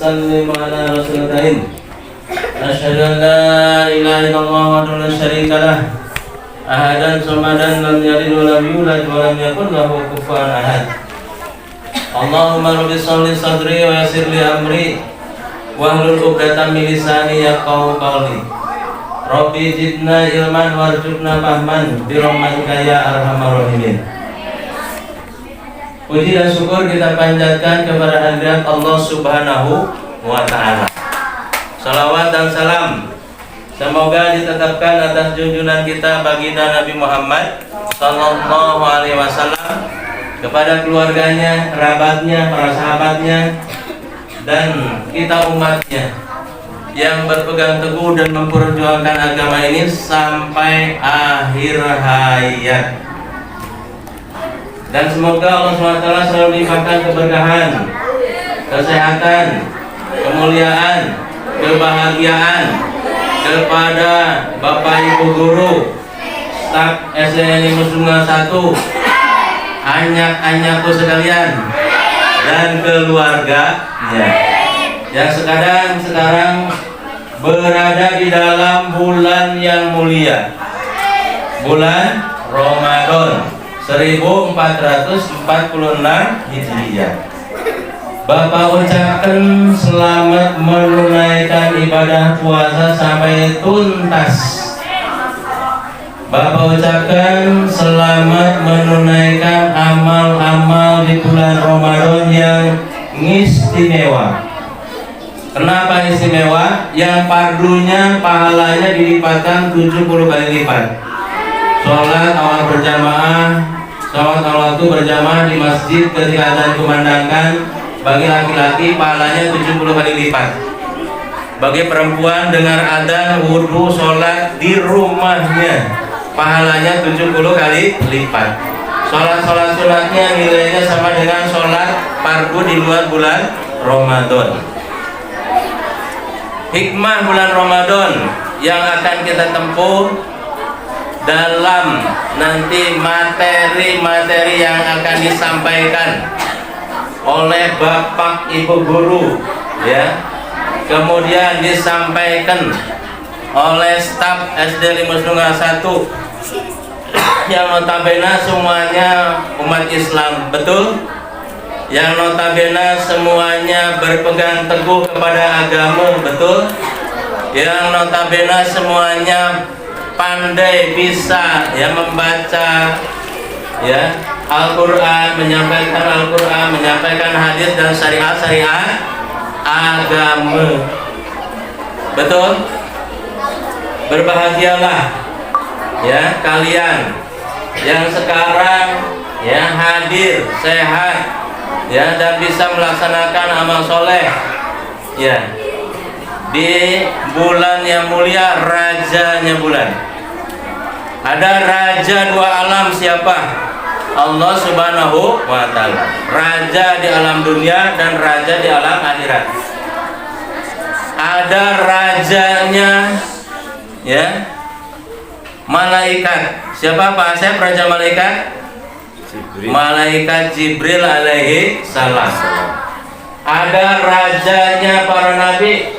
nusallim ala rasulil karim. Asyhadu an la ilaha illallah wahdahu la syarika lah. Ahadan somadan lam yalid wa lam yulad wa lam yakul lahu kufuwan ahad. Allahumma rabbi sholli sadri wa yassir li amri wahlul 'uqdatam min lisani yafqahu qawli. Rabbi zidna ilman warzuqna fahman bi rahmatika ya arhamar rahimin. Puji dan syukur kita panjatkan kepada hadirat Allah Subhanahu wa ta'ala. Salawat dan salam semoga ditetapkan atas junjungan kita baginda Nabi Muhammad sallallahu alaihi wasallam, kepada keluarganya, kerabatnya, para sahabatnya, dan kita umatnya yang berpegang teguh dan memperjuangkan agama ini sampai akhir hayat. Dan semoga Allah SWT selalu limpahkan keberkahan, kesehatan, kemuliaan, kebahagiaan kepada Bapak Ibu Guru, staf SDN Muslim 1, anyak-anyakku sekalian, dan keluarganya yang sekarang berada di dalam bulan yang mulia, bulan Ramadan 1446 Hijriah. Bapak ucapkan selamat menunaikan ibadah puasa sampai tuntas. Bapak ucapkan selamat menunaikan amal-amal di bulan Ramadan yang istimewa. Kenapa istimewa? Yang fardunya pahalanya dilipatkan 70 kali lipat. Sholat awal berjamaah, sholat awal waktu berjamaah di masjid ketika adzan kumandangkan, bagi laki-laki pahalanya 70 kali lipat. Bagi perempuan dengar adzan wudu sholat di rumahnya, pahalanya 70 kali lipat. Sholat sunatnya nilainya sama dengan sholat fardu di luar bulan Ramadan. Hikmah bulan Ramadan yang akan kita tempuh dalam nanti materi-materi yang akan disampaikan oleh Bapak Ibu Guru, ya, kemudian disampaikan oleh staf SD Muslim 1 yang notabene semuanya umat Islam, betul? Yang notabene semuanya berpegang teguh kepada agama, betul? Yang notabene semuanya pandai bisa ya membaca ya Al-Quran, menyampaikan hadis dan syariat agama, betul? Berbahagialah ya kalian yang sekarang ya hadir sehat ya dan bisa melaksanakan amal soleh ya di bulan yang mulia, rajanya bulan. Ada raja dua alam, siapa? Allah Subhanahu wa ta'ala. Raja di alam dunia dan raja di alam akhirat. Ada rajanya ya malaikat. Siapa Pak Asep raja malaikat? Jibril. Malaikat Jibril alaihi salam. Ada rajanya para nabi,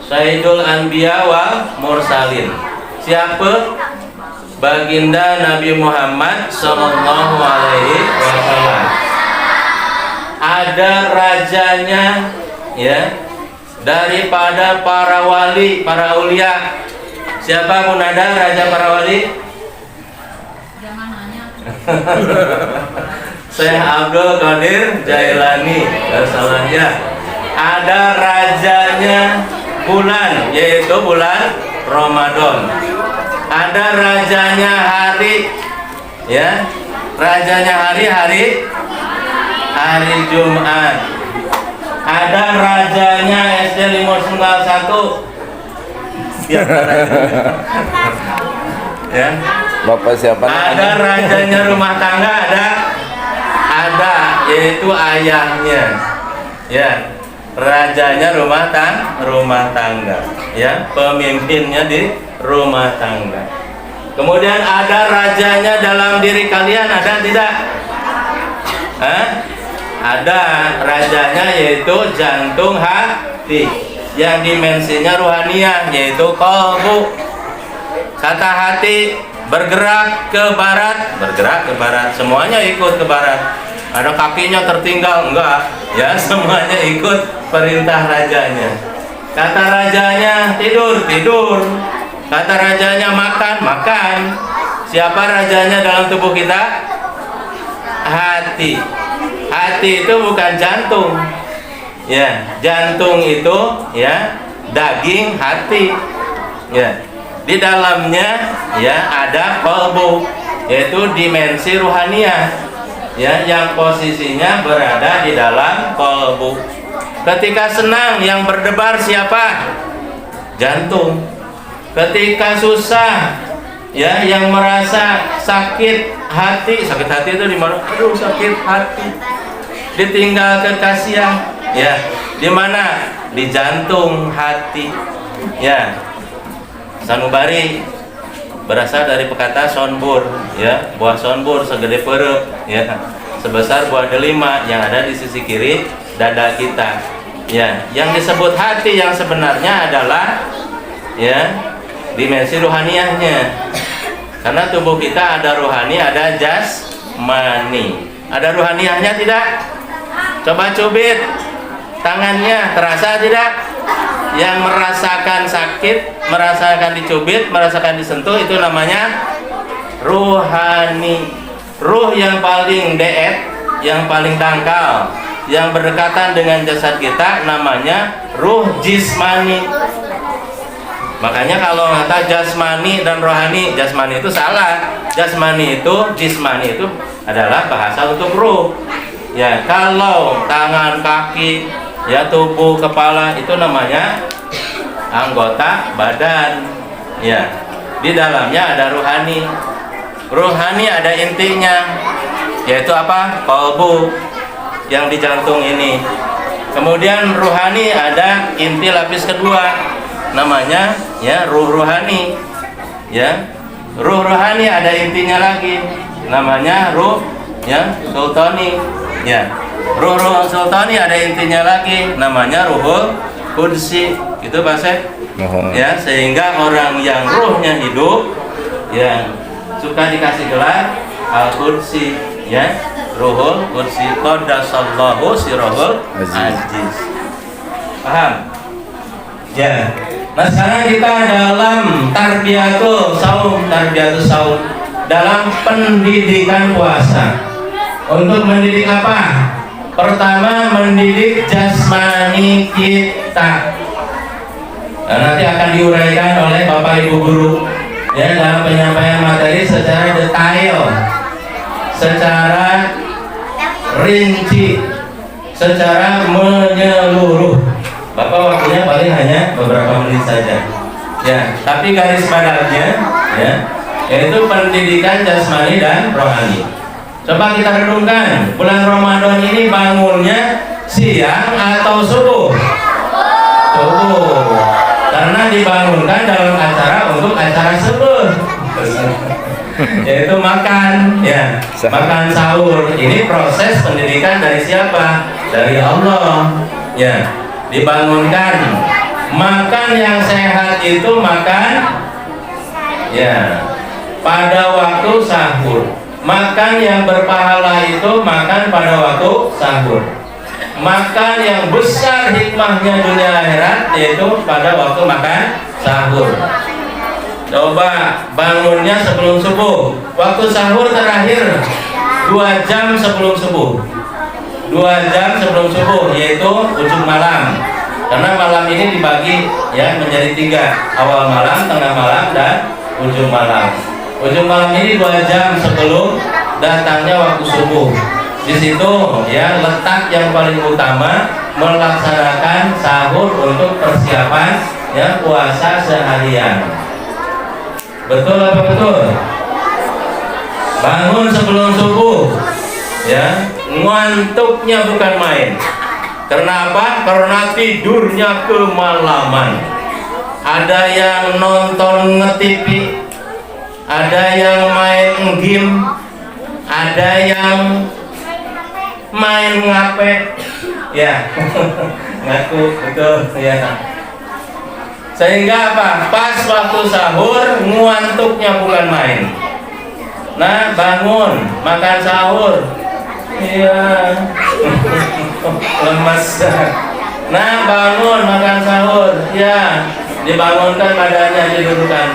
Sayyidul Anbiya wal Mursalin. Siapa? Baginda Nabi Muhammad sallallahu alaihi wasallam. Ada rajanya ya daripada para wali, para aulia. Siapa Munada raja para wali? Syekh Abdul Qadir Jailani, salahnya. Ada rajanya bulan, yaitu bulan Ramadan. Ada rajanya hari, ya, rajanya hari Jumat. Ada rajanya SD 591. Ya. Bapak siapa? Ada rajanya rumah tangga, ada, yaitu ayahnya. Ya. Rajanya rumah tangga, ya, pemimpinnya di rumah tangga. Kemudian ada rajanya dalam diri kalian, ada tidak? ada rajanya yaitu jantung hati, yang dimensinya ruhaniyah yaitu qalbu. Kata hati bergerak ke barat, semuanya ikut ke barat. Ada kakinya tertinggal, enggak, ya semuanya ikut perintah rajanya. Kata rajanya tidur. Kata rajanya makan. Siapa rajanya dalam tubuh kita? Hati. Hati itu bukan jantung. Ya, jantung itu ya daging hati. Ya. Di dalamnya ya ada qalbu, yaitu dimensi ruhaniyah. Ya, yang posisinya berada di dalam qalbu. Ketika senang yang berdebar siapa? Jantung. Ketika susah ya yang merasa sakit hati itu di mana? Aduh, sakit hati. Ditinggal kekasih ya, di mana? Di jantung hati. Ya. Sanubari berasal dari perkata sonbur, ya, buah sonbur segede perut, ya, sebesar buah delima yang ada di sisi kiri dada kita. Ya, yang disebut hati yang sebenarnya adalah ya dimensi ruhaniyahnya. Karena tubuh kita ada ruhani, ada jasmani. Ada ruhaniyahnya tidak? Coba cubit tangannya, terasa tidak? Yang merasakan sakit, merasakan dicubit, merasakan disentuh, itu namanya ruhani. Ruh yang paling deet, yang paling dangkal, yang berdekatan dengan jasad kita namanya ruh jismani. Makanya kalau kata jasmani dan rohani, jasmani itu salah. Jasmani itu, jismani itu adalah bahasa untuk ruh. Ya, kalau tangan, kaki, ya tubuh, kepala itu namanya anggota badan. Ya, di dalamnya ada ruhani. Ruhani ada intinya, yaitu apa? Qalbu yang di jantung ini. Kemudian ruhani ada inti lapis kedua, namanya ya ruh ruhani. Ya, ruh ruhani ada intinya lagi, namanya ruh ya sultani. Ya, ruh sultani ada intinya lagi, namanya ruhul qudsi. Itu bahasa ya, sehingga orang yang ruhnya hidup ya suka dikasih gelar al-qudsi, ya, ruhul qudsi, qaddasallahu sirahul aziz. Paham? Ya. Nah, sekarang kita dalam tarbiyatul saum, dalam pendidikan puasa. Untuk mendidik apa? Pertama, mendidik jasmani kita. Nah, nanti akan diuraikan oleh Bapak Ibu Guru ya dalam penyampaian materi secara detail, secara rinci, secara menyeluruh. Bapak waktunya paling hanya beberapa menit saja. Ya, tapi garis besarnya ya, yaitu pendidikan jasmani dan rohani. Coba kita renungkan, bulan Ramadan ini bangunnya siang atau subuh? Subuh. Karena dibangunkan dalam acara untuk acara subuh, yaitu makan, ya, makan sahur. Ini proses pendidikan dari siapa? Dari Allah. Ya, dibangunkan. Makan yang sehat itu makan, ya, pada waktu sahur. Makan yang berpahala itu makan pada waktu sahur. Makan yang besar hikmahnya dunia akhirat yaitu pada waktu makan sahur. Coba bangunnya sebelum subuh. Waktu sahur terakhir 2 jam sebelum subuh. 2 jam sebelum subuh, yaitu ujung malam. Karena malam ini dibagi ya menjadi 3, awal malam, tengah malam, dan ujung malam. Ujung malam ini 2 jam sebelum datangnya waktu subuh. Di situ ya letak yang paling utama melaksanakan sahur untuk persiapan ya puasa seharian. Betul apa betul? Bangun sebelum subuh, ya, ngantuknya bukan main. Kenapa? Karena tidurnya kemalaman. Ada yang nonton nge-TV, ada yang main game, ada yang main ngape, ya, ngaku betul, ya. Sehingga apa? Pas waktu sahur ngantuknya bukan main. Nah, bangun makan sahur, iya, lemas. Nah, bangun makan sahur, ya, dibangunkan badannya, didudukkan,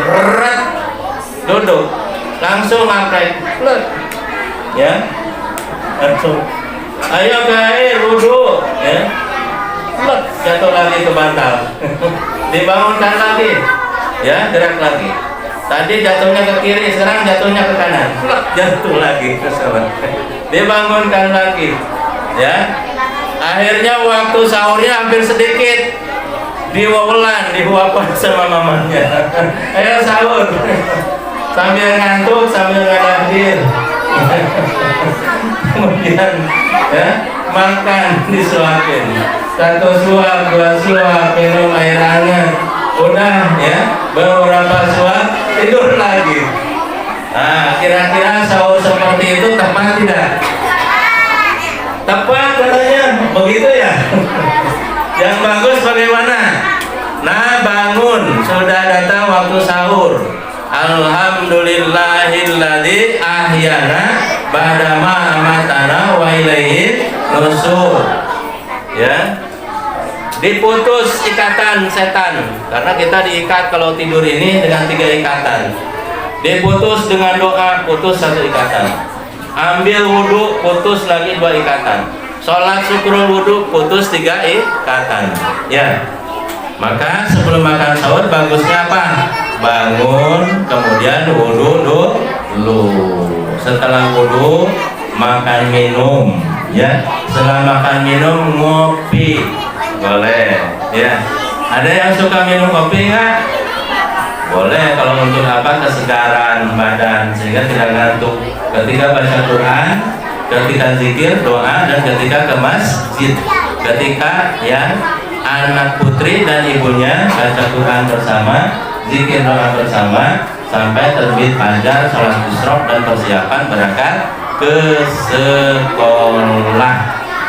duduk, langsung ngaprek, ya, langsung. Ayo guys, wudhu, ya, jatuh lagi ke bantal. Dibangunkan lagi, ya, gerak lagi. Tadi jatuhnya ke kiri, sekarang jatuhnya ke kanan, jatuh lagi ke sana. Dibangunkan lagi, ya. Akhirnya waktu sahurnya hampir sedikit, diwawelan, dihuapan sama mamanya. Ayo sahur, sambil ngantuk, sambil ngadahdir. Kemudian, ya, makan disuapin. 1 suap, 2 suap, minum air hangat. Udah, ya, beberapa suap, tidur lagi. Nah, kira-kira sahur seperti itu tepat tidak? Tepat katanya, begitu ya. Yang bagus bagaimana? Nah, bangun, sudah datang waktu sahur. Alhamdulillahilladzi ahyana ba'dama amatana wa ilaihi nusur. Ya, diputus ikatan setan, karena kita diikat kalau tidur ini dengan 3 ikatan. Diputus dengan doa, putus 1 ikatan. Ambil wudhu, putus lagi 2 ikatan. Sholat syukur wudhu, putus 3 ikatan. Ya, maka sebelum makan sahur bagusnya apa? Bangun, kemudian wudhu dulu. Setelah wudhu, makan minum, ya. Setelah makan minum, ngopi, boleh, ya. Ada yang suka minum kopi nggak? Boleh, kalau untuk apa? Kesegaran badan sehingga tidak ngantuk ketika baca Quran, ketika zikir, doa, dan ketika ke masjid. Ketika ya anak putri dan ibunya baca Quran bersama, zikir doa bersama sampai terbit fajar, sholat isyraq dan persiapan berangkat ke sekolah.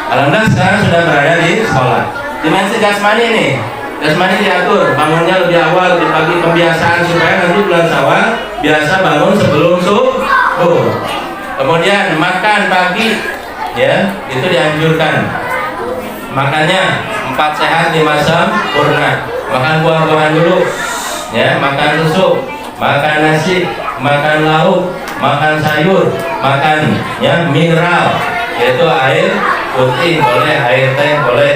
Alhamdulillah sekarang sudah berada di sekolah. Dimensi jasmani nih, jasmani diatur, bangunnya lebih awal, lebih pagi, pembiasaan supaya nanti bulan Syawal biasa bangun sebelum subuh. Kemudian makan pagi, ya, itu dianjurkan. Makannya 4 sehat 5 sempurna. Makan buah-buahan dulu, ya, makan susu, makan nasi, makan lauk, makan sayur, makan ya mineral, yaitu air putih boleh, air teh boleh,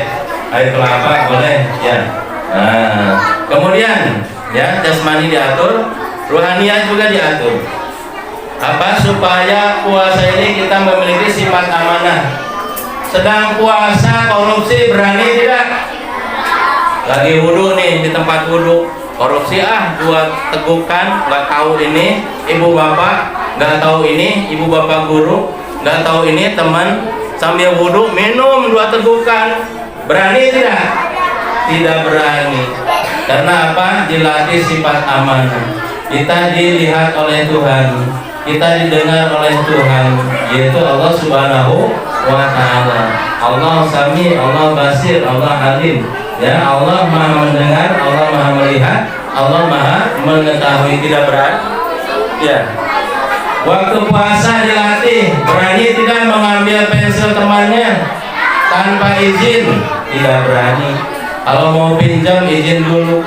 air kelapa boleh, ya. Nah, kemudian ya jasmani diatur, rohaniah juga diatur. Apa? Supaya puasa ini kita memiliki sifat amanah. Sedang puasa korupsi berani tidak? Lagi wudhu nih di tempat wudhu, korupsi buat tegukan, nggak tahu ini ibu bapak, nggak tahu ini ibu bapak guru, nggak tahu ini teman, sambil wudhu minum 2 tegukan, berani tidak? Tidak berani. Karena apa? Dilatih sifat amanah. Kita dilihat oleh Tuhan, kita didengar oleh Tuhan, yaitu Allah Subhanahu wa Ta'ala. Allah Sami, Allah Basir, Allah Alim. Ya, Allah Maha mendengar, Allah Maha melihat, Allah Maha mengetahui. Tidak berani. Ya. Waktu puasa dilatih, berani tidak mengambil pensil temannya tanpa izin? Tidak berani. Kalau mau pinjam izin dulu,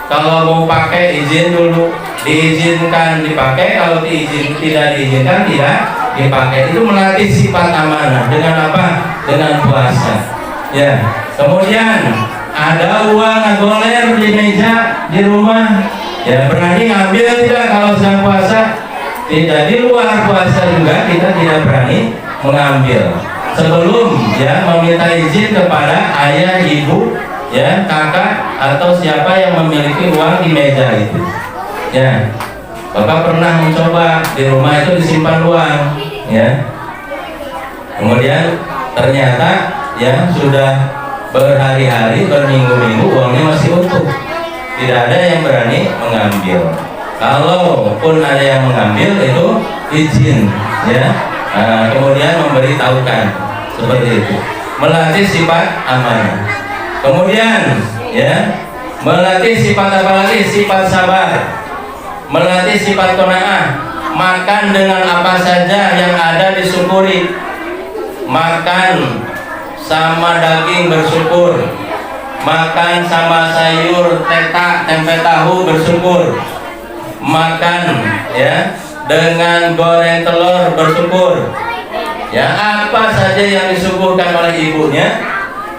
kalau mau pakai izin dulu, diizinkan dipakai, kalau tidak diizinkan tidak dipakai. Itu melatih sifat amanah. Dengan apa? Dengan puasa. Ya. Kemudian ada uang goler di meja di rumah, ya berani ngambil tidak kalau sedang puasa? Tidak. Di luar puasa juga kita tidak berani mengambil sebelum ya meminta izin kepada ayah, ibu, ya kakak atau siapa yang memiliki uang di meja itu. Ya, Bapak pernah mencoba di rumah itu disimpan uang, ya. Kemudian ternyata ya sudah berhari-hari, berminggu-minggu uangnya masih utuh. Tidak ada yang berani mengambil. Kalaupun ada yang mengambil itu izin, ya. Kemudian memberitahukan seperti itu. Melatih sifat amanah. Kemudian ya, melatih sifat apa lagi? Sifat sabar. Melatih sifat qanaah. Makan dengan apa saja yang ada disyukuri. Makan sama daging bersyukur. Makan sama sayur tetak tempe tahu bersyukur. Makan ya dengan goreng telur bersyukur. Ya, apa saja yang disuguhkan oleh ibunya,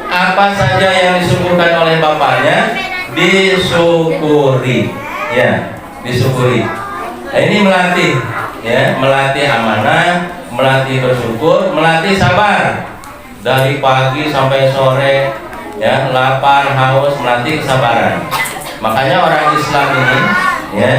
apa saja yang disuguhkan oleh bapaknya, disyukuri. Ya, disyukuri. Nah, ini melatih, ya, melatih amanah, melatih bersyukur, melatih sabar. Dari pagi sampai sore, ya, lapar, haus, melatih kesabaran. Makanya orang Islam ini, ya,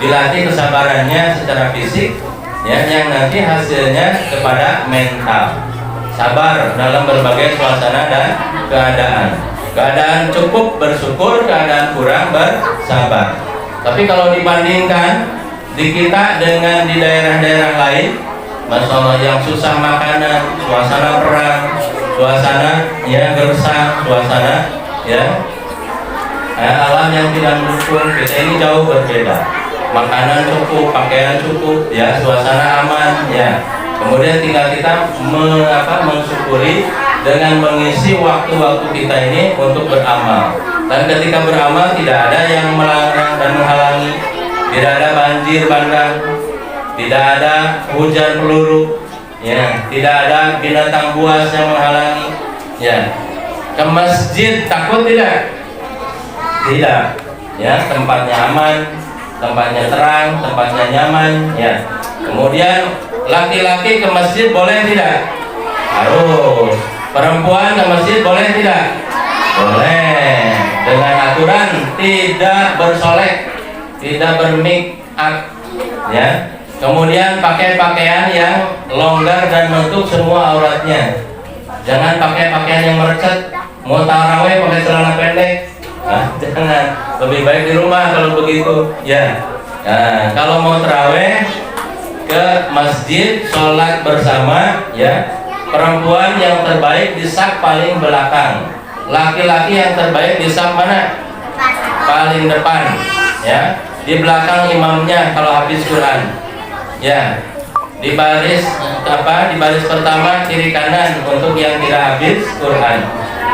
dilatih kesabarannya secara fisik, ya, yang nanti hasilnya kepada mental. Sabar dalam berbagai suasana dan keadaan. Keadaan cukup bersyukur, keadaan kurang bersabar. Tapi kalau dibandingkan di kita dengan di daerah-daerah lain, Masya Allah, yang susah makanan, suasana perang, suasana yang gersang, suasana ya alam yang tidak mendukung, kita ini jauh berbeda. Makanan cukup, pakaian cukup, ya, suasana aman, ya. Kemudian tinggal kita mensyukuri dengan mengisi waktu-waktu kita ini untuk beramal. Dan ketika beramal tidak ada yang melarang dan menghalangi, tidak ada banjir bandang, tidak ada hujan peluru, ya, tidak ada binatang buas yang menghalangi, ya. Ke masjid takut tidak? Tidak, ya, tempatnya aman, tempatnya terang, tempatnya nyaman, ya. Kemudian laki-laki ke masjid boleh tidak? Harus. Perempuan ke masjid boleh tidak? Boleh. Dengan aturan tidak bersolek, tidak bermake up, ya. Kemudian pakai pakaian yang longgar dan menutup semua auratnya. Jangan pakai pakaian yang merecet. Mau taraweh pakai celana pendek, nah, jangan. Lebih baik di rumah kalau begitu, ya. Nah, kalau mau taraweh ke masjid, sholat bersama, ya. Perempuan yang terbaik di saf paling belakang. Laki-laki yang terbaik di saf mana? Paling depan, ya. Di belakang imamnya kalau habis Quran. Ya, di baris di baris pertama kiri kanan untuk yang tidak habis Quran.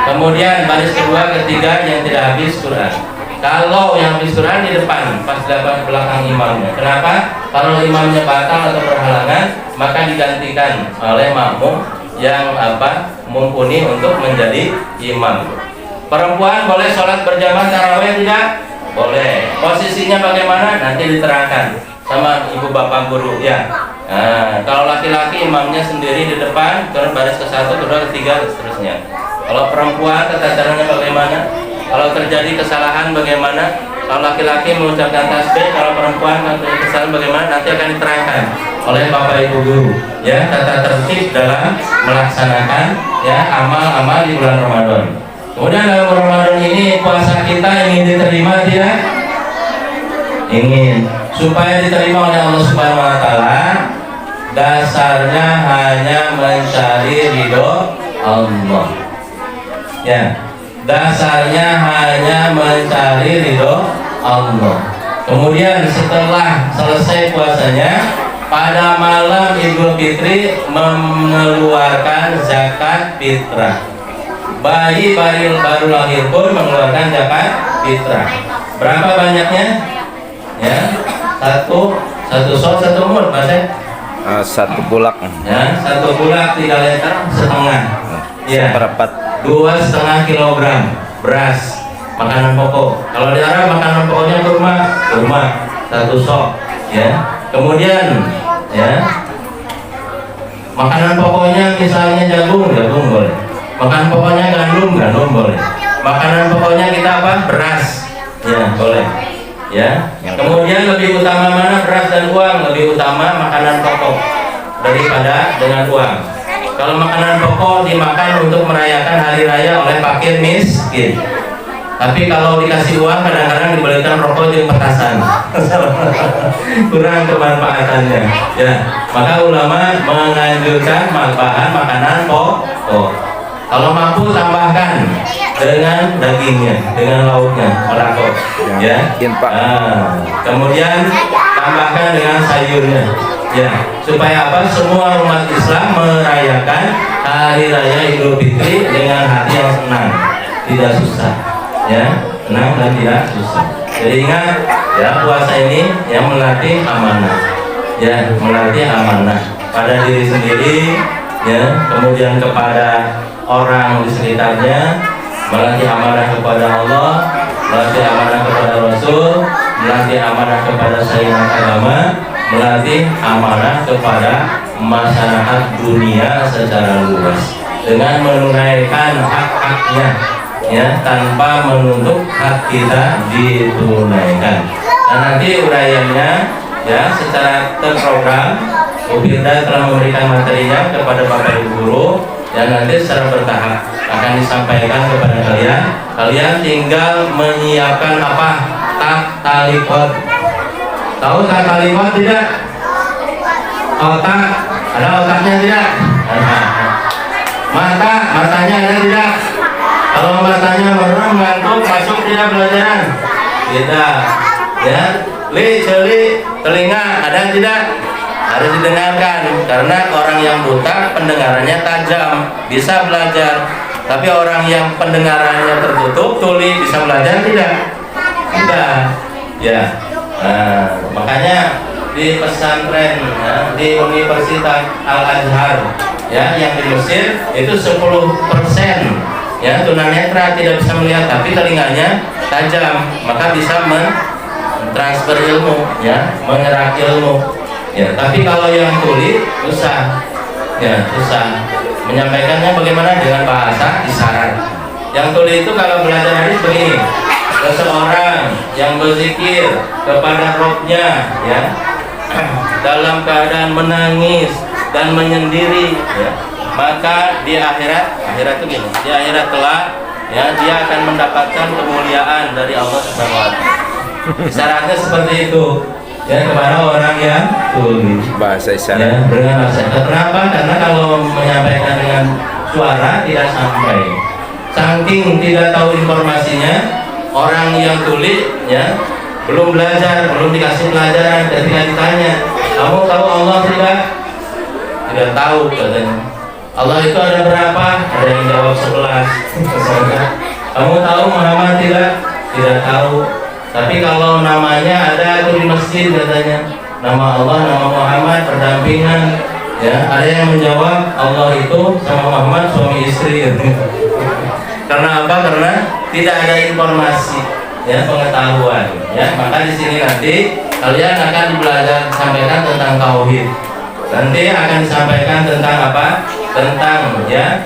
Kemudian baris kedua, ketiga yang tidak habis Quran. Kalau yang habis Quran di depan, pas di belakang imamnya. Kenapa? Kalau imamnya batal atau berhalangan, maka digantikan oleh makmum yang mumpuni untuk menjadi imam. Perempuan boleh sholat berjamaah tarawih tidak? Boleh. Posisinya bagaimana? Nanti diterangkan sama ibu bapak guru, ya. Nah, kalau laki-laki imamnya sendiri di depan, terus baris ke-1, kedua, ketiga, dan seterusnya. Kalau perempuan tata caranya bagaimana? Kalau terjadi kesalahan bagaimana? Kalau laki-laki mengucapkan tasbih, kalau perempuan mengucapkan kesalahan bagaimana? Nanti akan diterangkan oleh bapak ibu guru, ya, tata tertib dalam melaksanakan, ya, amal-amal di bulan Ramadan. Kemudian dalam Ramadan ini puasa kita ingin diterima tidak? Ingin. Supaya diterima oleh Allah Subhanahu wa taala, dasarnya hanya mencari ridho Allah. Ya. Dasarnya hanya mencari ridho Allah. Kemudian setelah selesai puasanya, pada malam Idul Fitri mengeluarkan zakat fitrah. Bayi baru lahir pun mengeluarkan zakat fitrah. Berapa banyaknya? Ya, satu sok, satu mud, Mas. Satu bulak. Ya, satu bulak 3 liter setengah. Ya, seperempat. 2,5 kilogram beras, makanan pokok. Kalau di Arab makanan pokoknya kurma, satu sok, ya. Kemudian, ya, makanan pokoknya misalnya jagung boleh. Makanan pokoknya gandum boleh. Makanan pokoknya kita beras, ya, boleh. Ya. Kemudian lebih utama mana, beras dan uang? Lebih utama makanan pokok daripada dengan uang. Kalau makanan pokok dimakan untuk merayakan hari raya oleh fakir miskin. Tapi kalau dikasih uang kadang-kadang dibelikan rokok jeung petasan. Kurang kemanfaatannya. Ya, maka ulama menganjurkan bahan makanan pokok. Kalau mampu tambahkan dengan dagingnya, dengan lauknya, merakot. Ya. Kemudian tambahkan dengan sayurnya. Ya, supaya apa? Semua umat Islam merayakan hari raya Idul Fitri dengan hati yang senang, tidak susah. Ya, tenang dan tidak susah. Jadi ingat ya, puasa ini yang melatih amanah. Ya, melatih amanah pada diri sendiri, ya, kemudian kepada orang di sekitarnya, melatih amanah kepada Allah, melatih amanah kepada Rasul, melatih amanah kepada saingan agama, melatih amanah kepada masyarakat dunia secara luas dengan menunaikan hak-haknya, ya, tanpa menuntut hak kita ditunaikan. Dan nanti uraiannya ya secara terprogram, Ubirda telah memberikan materinya kepada Bapak Ibu guru, dan nanti secara bertahap akan disampaikan kepada kalian. Kalian tinggal menyiapkan apa? Talikot. Tahu talikot tidak? Otak, ada otaknya tidak? Matanya ada tidak? Kalau matanya merem, ngantuk, masuk tidak pelajaran? Tidak. Ya, celi, telinga ada tidak? Harus didengarkan, karena orang yang buta pendengarannya tajam, bisa belajar. Tapi orang yang pendengarannya tertutup, tuli, bisa belajar tidak? Tidak. Ya. Nah, makanya di pesantren, ya, di Universitas Al-Azhar, ya, yang di Mesir itu 10%, ya, tunanetra tidak bisa melihat, tapi telinganya tajam, maka bisa mentransfer ilmu, ya, menyerap ilmu. Ya, tapi kalau yang tuli susah, ya, susah. Menyampaikannya bagaimana? Dengan bahasa isyarat. Yang tuli itu kalau belajar hadis begini: seseorang yang berzikir kepada Rabb-nya, ya, dalam keadaan menangis dan menyendiri, ya, maka di akhirat itu gini, di akhirat kelak, ya, dia akan mendapatkan kemuliaan dari Allah Subhanahu wa taala. Isyaratnya seperti itu, ya, kepada orang yang tuli. Bahasa isyarat. Ya, dengan bahasa isyarat. Kenapa? Karena kalau menyampaikan dengan suara tidak sampai. Saking tidak tahu informasinya, orang yang tuli, ya, belum belajar, belum dikasih pelajaran. Ketika ditanya, kamu tahu Allah tidak? Tidak tahu, katanya. Allah itu ada berapa? Ada yang jawab 11. Kamu tahu Muhammad tidak? Tidak tahu. Tapi kalau namanya ada itu di masjid, katanya. Nama Allah, nama Muhammad, berdampingan. Ya, ada yang menjawab Allah itu sama Muhammad suami istri. Karena apa? Karena tidak ada informasi, ya, pengetahuan. Ya, maka di sini nanti kalian akan belajar sampaikan tentang tauhid. Nanti akan disampaikan tentang apa? Tentang, ya,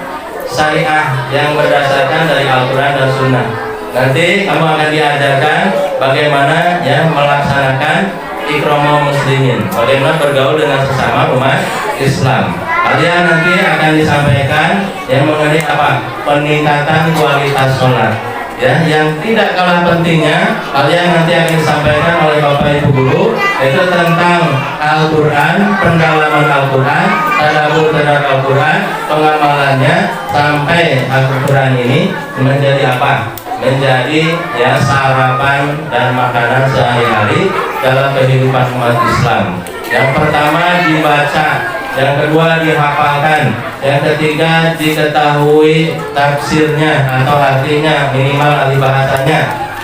syariah yang berdasarkan dari Al-Quran dan Sunnah. Nanti kamu akan diajarkan bagaimana, ya, melaksanakan ikromul muslimin, bagaimana bergaul dengan sesama umat Islam. Kalian nanti akan disampaikan yang mengenai apa? Peningkatan kualitas sholat. Ya, yang tidak kalah pentingnya, kalian nanti akan disampaikan oleh Bapak Ibu guru, itu tentang Al-Quran, pendalaman Al-Quran, tadabbur terhadap Al-Quran, pengamalannya sampai Al-Quran ini menjadi apa? Menjadi, ya, sarapan dan makanan sehari-hari dalam kehidupan umat Islam. Yang pertama dibaca, yang kedua dihafalkan, yang ketiga diketahui tafsirnya atau artinya, minimal ahli bahasanya,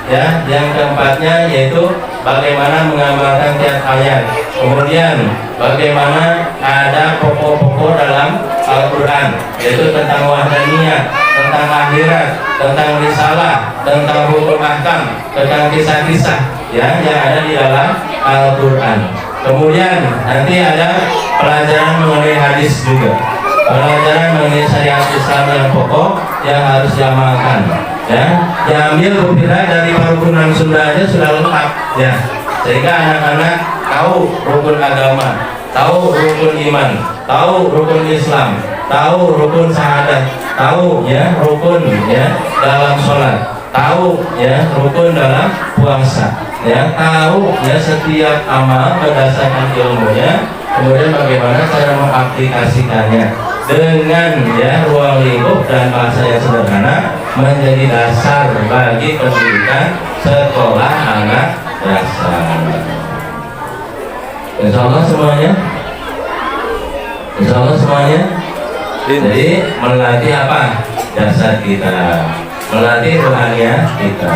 ya. Yang keempatnya yaitu bagaimana mengamalkan tiap ayat. Kemudian bagaimana ada pokok-pokok dalam Al-Quran, yaitu tentang wahdaniyah, tentang akhirat, tentang risalah, tentang hukum ahkam, tentang kisah-kisah, ya, yang ada di dalam Al-Quran. Kemudian nanti ada pelajaran mengenai hadis juga, pelajaran mengenai syariat Islam yang pokok yang harus diamalkan, ya. Diambil buktinya dari rukun Sunda aja sudah lengkap, ya, sehingga anak-anak tahu rukun agama, tahu rukun iman, tahu rukun Islam, tahu rukun syahadat, tahu, ya, rukun, ya, dalam sholat, tahu ya rukun dalam puasa, ya tahu ya setiap amal berdasarkan ilmunya, kemudian bagaimana cara mengaplikasikannya dengan ya ruang lingkup dan bahasa yang sederhana menjadi dasar bagi pendidikan sekolah anak dasar. Insya Allah semuanya, Insya Allah semuanya. Jadi melatih apa? Dasar kita, melatih rohaniah kita,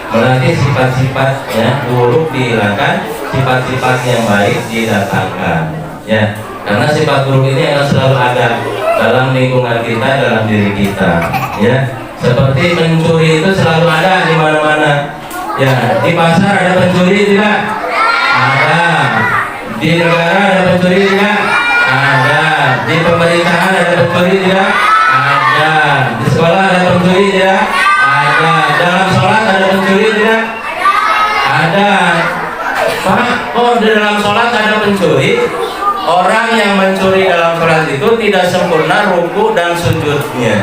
melatih sifat-sifat ya buruk dihilangkan, sifat-sifat yang baik didatangkan. Ya, karena sifat buruk ini akan selalu ada dalam lingkungan kita, dalam diri kita. Ya, seperti pencuri itu selalu ada di mana-mana. Ya, di pasar ada pencuri tidak? Ada. Di negara ada pencuri tidak? Ada. Di pemerintahan ada pencuri tidak? Ada. Di sekolah ada pencuri tidak? Ada. Dalam sholat ada pencuri tidak? Ada. Pak, oh di dalam sholat ada pencuri. Orang yang mencuri dalam sholat itu tidak sempurna ruku dan sujudnya.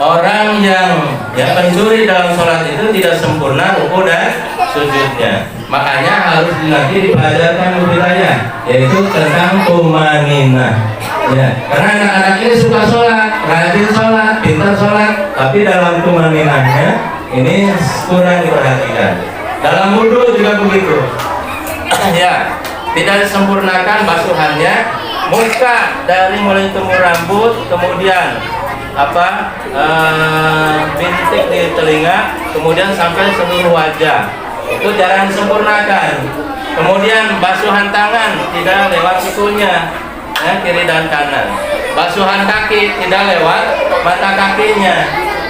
Orang yang pencuri dalam sholat itu tidak sempurna ruku dan sujudnya. Makanya harus nanti dipelajarkan wilayah, yaitu tentang tumaninah. Ya, karena anak-anak ini suka sholat, rajin sholat, pintar sholat, tapi dalam tumaninahnya ini kurang diperhatikan. Dalam wudhu juga begitu. Ya, tidak disempurnakan basuhannya, muka dari mulai tumbuh rambut, kemudian bintik di telinga, kemudian sampai seluruh wajah, itu jarang disempurnakan. Kemudian basuhan tangan tidak lewat sikunya, ya, kiri dan kanan. Basuhan kaki tidak lewat mata kakinya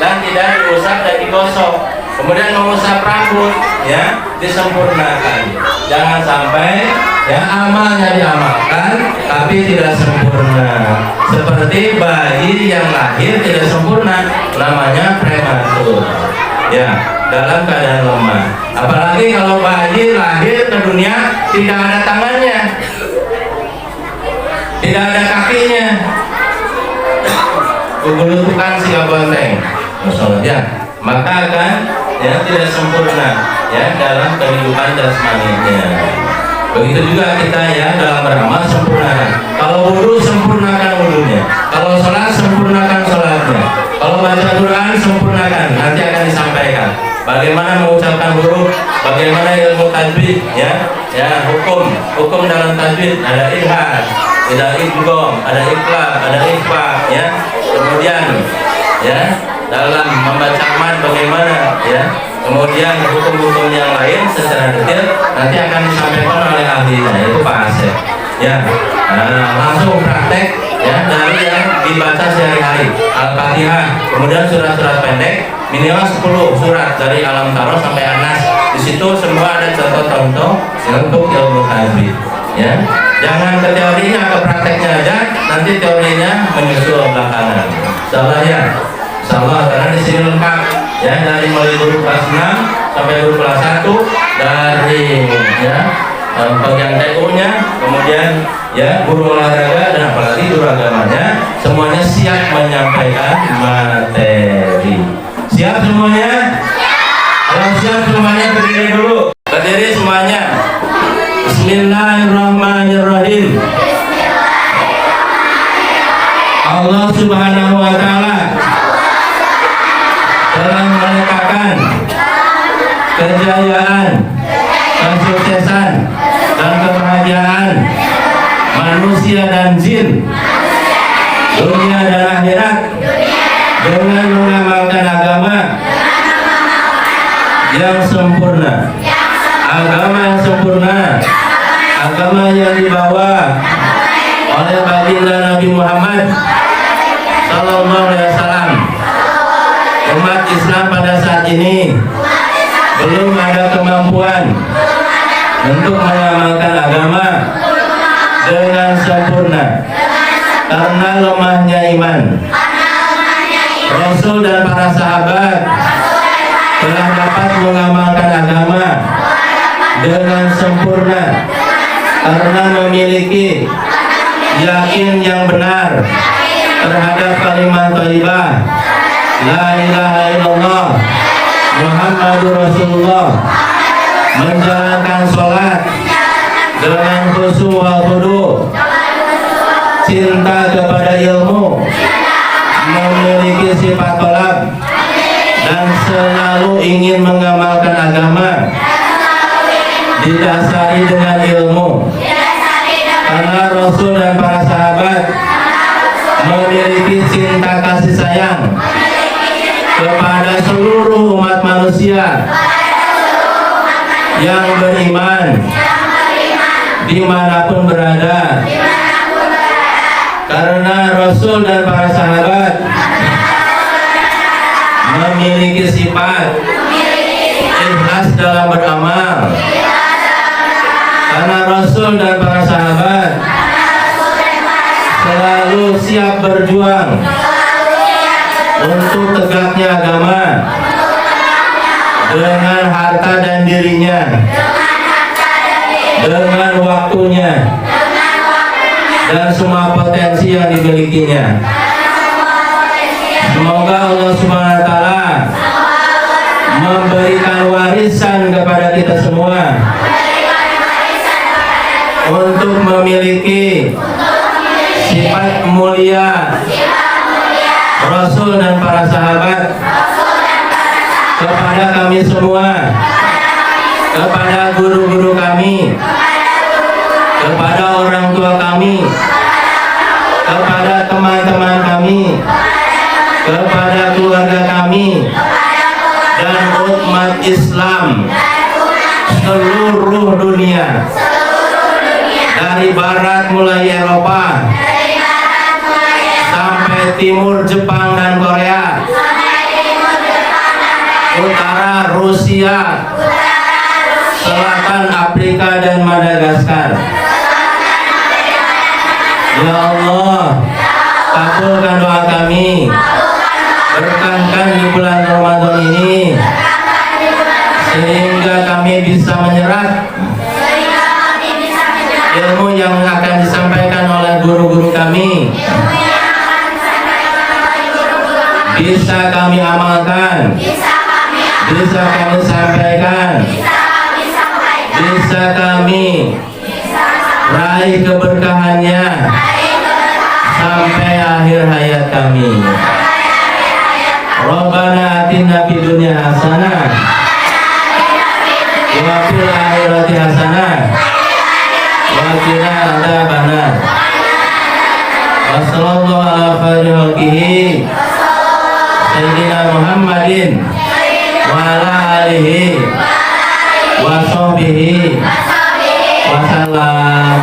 dan tidak diusap dan digosok. Kemudian mengusap rambut, ya, disempurnakan. Jangan sampai ya amalnya diamalkan tapi tidak sempurna. Seperti bayi yang lahir tidak sempurna, namanya prematur. Ya, dalam keadaan lemah. Apalagi kalau bayi lahir ke dunia tidak ada tangannya, tidak ada kakinya. Kegelutukan si abonteng, ya, maka akan ya tidak sempurna ya dalam kehidupan jasmaninya. Begitu juga kita ya dalam beramal sempurnakan. Kalau wudhu sempurnakan wudhunya. Kalau sholat sempurnakan sholatnya. Kalau baca Quran sempurnakan. Nanti akan disampaikan bagaimana mengucapkan huruf, bagaimana ilmu tajwid, ya hukum dalam tajwid ada idhar, ada idgham, ada iqlab, ada ikhfa, ya. Kemudian ya dalam membaca mad bagaimana, ya. Kemudian hukum-hukum yang lain secara detail nanti akan disampaikan oleh ahlinya, yaitu Pak Asep. Ya, langsung praktek ya dari yang dibaca sehari-hari, Al-Fatihah, kemudian surat-surat pendek minimal 10 surat dari Alam Taro sampai Anas. Di situ semua ada contoh-contoh untuk ilmu tajwid. Ya, jangan ke teorinya, ke prakteknya aja, nanti teorinya menyusul belakangan. Insyaallah ya. Insyaallah, karena di sini lengkap ya, dari mulai guru kelas 6 sampai guru kelas 1, dari ya bagian TU-nya, kemudian ya guru olahraga dan apalagi guru agamanya, semuanya siap menyampaikan materi. Siap semuanya? Kalau siap semuanya berdiri dulu. Berdiri semuanya. Bismillahirrahmanirrahim. Allah Subhanahu wa taala telah meletakkan kejayaan, kesuksesan, dan kebahagiaan manusia dan jin, dunia dan akhirat dengan mengamalkan agama yang sempurna. Agama yang sempurna, agama yang dibawa oleh baginda Nabi Muhammad Sallallahu Alaihi Wasallam. Umat Islam pada saat ini belum ada kemampuan untuk mengamalkan agama dengan sempurna karena lemahnya iman. Rasul dan para sahabat telah dapat mengamalkan agama dengan sempurna karena memiliki yakin yang benar terhadap kalimat thayyibah la ilaha illallah Muhammadur Rasulullah, menjalankan sholat dengan khusyuk wal khudu', cinta kepada ilmu, memiliki sifat tolak, dan selalu ingin mengamalkan agama didasari dengan ilmu. Karena Rasul dan para sahabat memiliki cinta kasih sayang kepada seluruh umat manusia yang beriman dimanapun berada. Karena Rasul dan para sahabat memiliki sifat ikhlas dalam beramal. Karena Rasul dan para sahabat selalu siap berjuang untuk tegaknya agama dengan harta dan dirinya, dengan waktunya, dan semua potensi yang dimilikinya. Semoga Allah Subhanahu wa Ta'ala memberikan warisan kepada kita semua untuk memiliki sifat mulia Rasul dan para sahabat kepada kami semua, kepada guru-guru kami, kepada orang tua kami, kepada teman-teman kami, kepada keluarga kami, dan umat Islam seluruh dunia, dari barat mulai Eropa sampai timur Jepang dan Korea, utara Rusia, selatan Afrika dan Madagaskar. Ya Allah, kabulkan doa kami, berkahkan di bulan Ramadan ini, sehingga kami bisa menyerap ilmu yang akan disampaikan oleh guru-guru kami, bisa kami amalkan, bisa kami sampaikan, bisa kami raih keberkahannya sampai akhir hayat kami. Rabbana atina fid dunya hasanah wa fil akhirati hasanah wa qina adzabannar. Wassallallahu ala khairi khalqihi sayyidina Muhammadin wa ala alihi wa sahbihi wa sallam.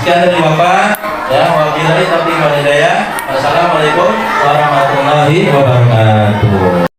Sekian dari Bapak, ya, wabillahi taufiq wal hidayah. Wassalamualaikum warahmatullahi wabarakatuh.